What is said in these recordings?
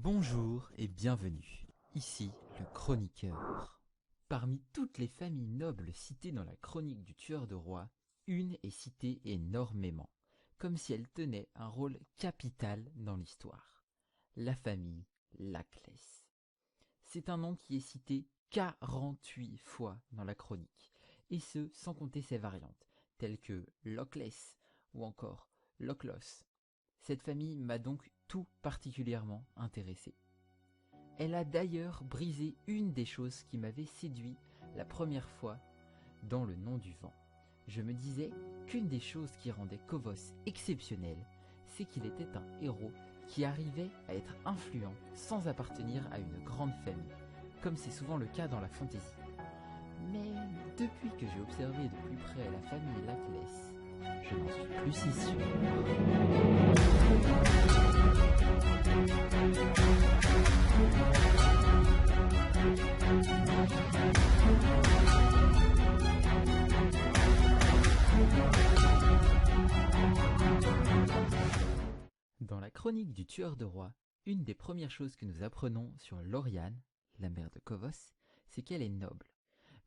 Bonjour et bienvenue, ici le chroniqueur. Parmi toutes les familles nobles citées dans la chronique du tueur de roi, une est citée énormément, comme si elle tenait un rôle capital dans l'histoire. La famille Laclès. C'est un nom qui est cité 48 fois dans la chronique, et ce sans compter ses variantes, telles que Lochless ou encore Lochlos. Cette famille m'a donc tout particulièrement intéressé. Elle a d'ailleurs brisé une des choses qui m'avait séduit la première fois dans Le Nom du Vent. Je me disais qu'une des choses qui rendait Kavos exceptionnel, c'est qu'il était un héros qui arrivait à être influent sans appartenir à une grande famille, comme c'est souvent le cas dans la fantasy. Mais depuis que j'ai observé de plus près la famille Laclès, je n'en suis plus si sûr. Dans la chronique du tueur de roi, une des premières choses que nous apprenons sur Lauriane, la mère de Kavos, c'est qu'elle est noble,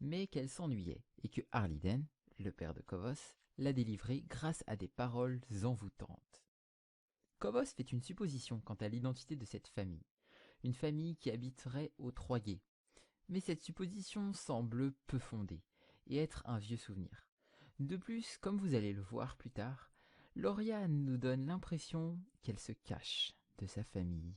mais qu'elle s'ennuyait et que Arliden, le père de Kavos, l'a délivrée grâce à des paroles envoûtantes. Kavos fait une supposition quant à l'identité de cette famille, une famille qui habiterait aux Trois-Gués. Mais cette supposition semble peu fondée et être un vieux souvenir. De plus, comme vous allez le voir plus tard, Lauriane nous donne l'impression qu'elle se cache de sa famille.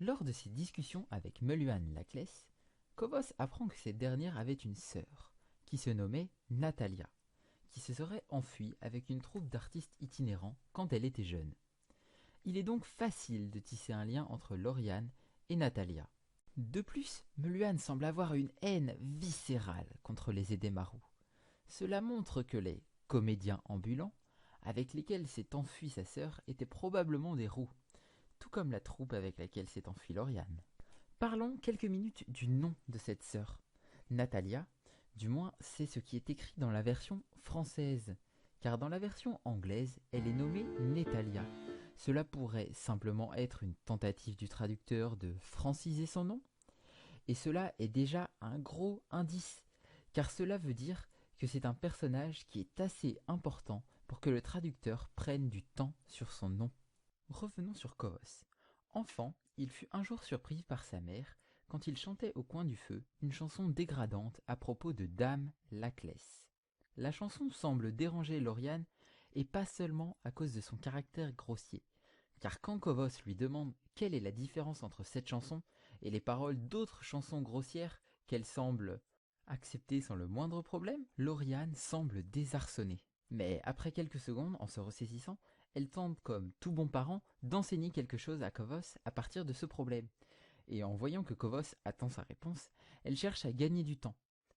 Lors de ses discussions avec Meluan Laclès, Kavos apprend que cette dernière avait une sœur, qui se nommait Natalia, qui se serait enfuie avec une troupe d'artistes itinérants quand elle était jeune. Il est donc facile de tisser un lien entre Lauriane et Natalia. De plus, Meluan semble avoir une haine viscérale contre les Edemarou. Cela montre que les comédiens ambulants avec lesquels s'est enfuie sa sœur étaient probablement des roux, tout comme la troupe avec laquelle s'est enfuie Lauriane. Parlons quelques minutes du nom de cette sœur. Natalia, du moins c'est ce qui est écrit dans la version française, car dans la version anglaise, elle est nommée Natalia. Cela pourrait simplement être une tentative du traducteur de franciser son nom, et cela est déjà un gros indice, car cela veut dire que c'est un personnage qui est assez important pour que le traducteur prenne du temps sur son nom. Revenons sur Kavos. Enfant, il fut un jour surpris par sa mère quand il chantait au coin du feu une chanson dégradante à propos de Dame Laclès. La chanson semble déranger Lauriane, et pas seulement à cause de son caractère grossier, car quand Kavos lui demande quelle est la différence entre cette chanson et les paroles d'autres chansons grossières qu'elle semble accepter sans le moindre problème, Lauriane semble désarçonnée. Mais après quelques secondes, en se ressaisissant, elle tente, comme tout bon parent, d'enseigner quelque chose à Kavos à partir de ce problème. Et en voyant que Kavos attend sa réponse, elle cherche à gagner du temps,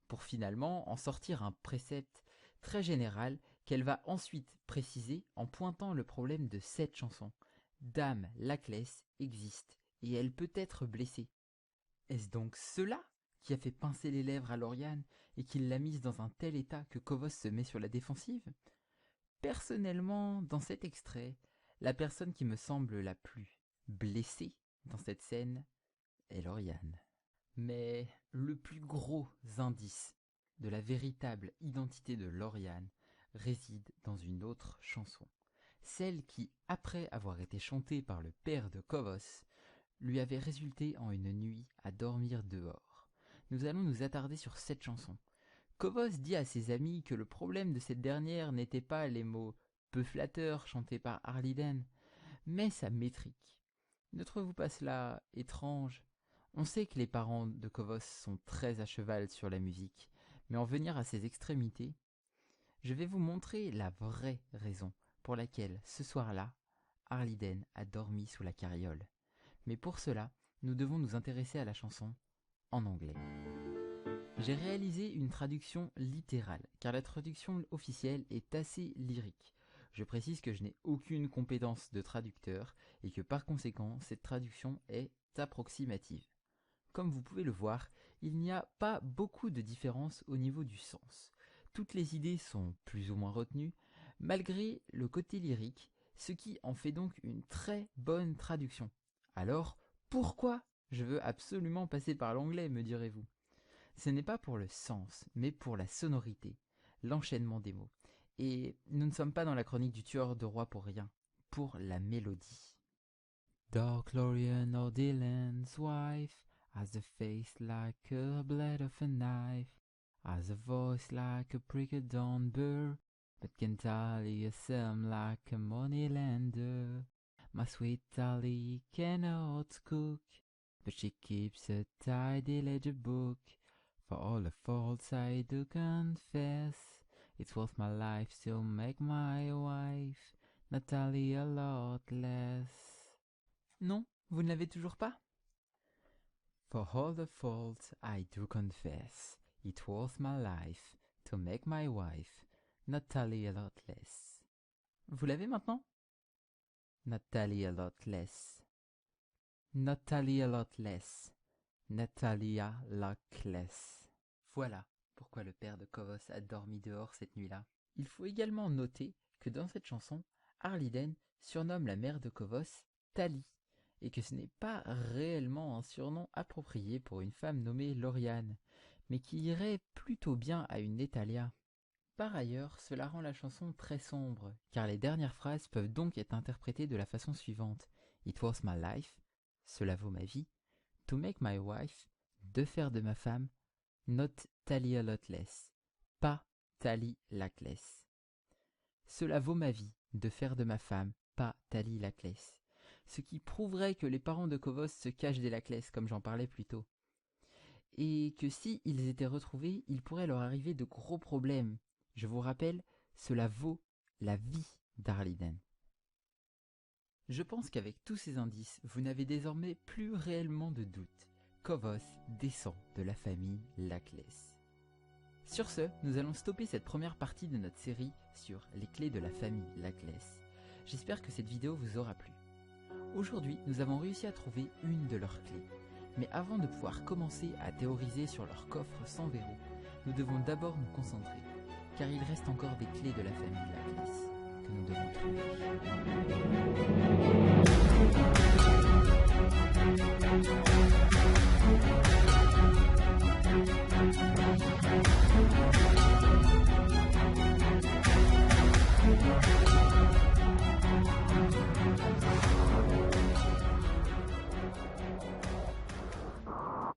pour finalement en sortir un précepte très général qu'elle va ensuite préciser en pointant le problème de cette chanson. Dame Laclès existe, et elle peut être blessée. Est-ce donc cela qui a fait pincer les lèvres à Lauriane et qui l'a mise dans un tel état que Kavos se met sur la défensive ? Personnellement, dans cet extrait, la personne qui me semble la plus blessée dans cette scène est Lauriane. Mais le plus gros indice de la véritable identité de Lauriane réside dans une autre chanson. Celle qui, après avoir été chantée par le père de Kavos, lui avait résulté en une nuit à dormir dehors. Nous allons nous attarder sur cette chanson. Kavos dit à ses amis que le problème de cette dernière n'était pas les mots peu flatteurs chantés par Arliden, mais sa métrique. Ne trouvez-vous pas cela étrange ? On sait que les parents de Kavos sont très à cheval sur la musique, mais en venir à ses extrémités, je vais vous montrer la vraie raison pour laquelle, ce soir-là, Arliden a dormi sous la carriole. Mais pour cela, nous devons nous intéresser à la chanson en anglais. J'ai réalisé une traduction littérale, car la traduction officielle est assez lyrique. Je précise que je n'ai aucune compétence de traducteur et que par conséquent, cette traduction est approximative. Comme vous pouvez le voir, il n'y a pas beaucoup de différence au niveau du sens. Toutes les idées sont plus ou moins retenues, malgré le côté lyrique, ce qui en fait donc une très bonne traduction. Alors, Pourquoi je veux absolument passer par l'anglais, me direz-vous? Ce n'est pas pour le sens, mais pour la sonorité, l'enchaînement des mots. Et nous ne sommes pas dans la chronique du tueur de roi pour rien, pour la mélodie. Dark Lorien or Dylan's wife has a face like a blade of a knife, has a voice like a pricked down burr, but can tally a sum like a moneylender. My sweet Tally cannot cook, but she keeps a tidy ledger book. For all the faults I do confess, it's worth my life to make my wife Nathalie a lot less. Non, vous ne l'avez toujours pas? For all the faults I do confess, it's worth my life to make my wife Nathalie a lot less. Vous l'avez maintenant? Nathalie a lot less. Nathalie a lot less. Natalia Lackless. Voilà pourquoi le père de Kovos a dormi dehors cette nuit-là. Il faut également noter que dans cette chanson, Arliden surnomme la mère de Kovos Tali, et que ce n'est pas réellement un surnom approprié pour une femme nommée Lauriane, mais qui irait plutôt bien à une Natalia. Par ailleurs, cela rend la chanson très sombre, car les dernières phrases peuvent donc être interprétées de la façon suivante. It was my life, cela vaut ma vie. To make my wife, de faire de ma femme, not Tally a lot less, pas Tally Lackless. Cela vaut ma vie, de faire de ma femme, pas Tally Lackless. Ce qui prouverait que les parents de Kovos se cachent des Lackless, comme j'en parlais plus tôt. Et que si ils étaient retrouvés, il pourrait leur arriver de gros problèmes. Je vous rappelle, cela vaut la vie d'Arliden. Je pense qu'avec tous ces indices, vous n'avez désormais plus réellement de doute. Kovos descend de la famille Lackless. Sur ce, nous allons stopper cette première partie de notre série sur les clés de la famille Lackless. J'espère que cette vidéo vous aura plu. Aujourd'hui, nous avons réussi à trouver une de leurs clés. Mais avant de pouvoir commencer à théoriser sur leur coffre sans verrou, nous devons d'abord nous concentrer, car il reste encore des clés de la famille Lackless que nous devons trouver.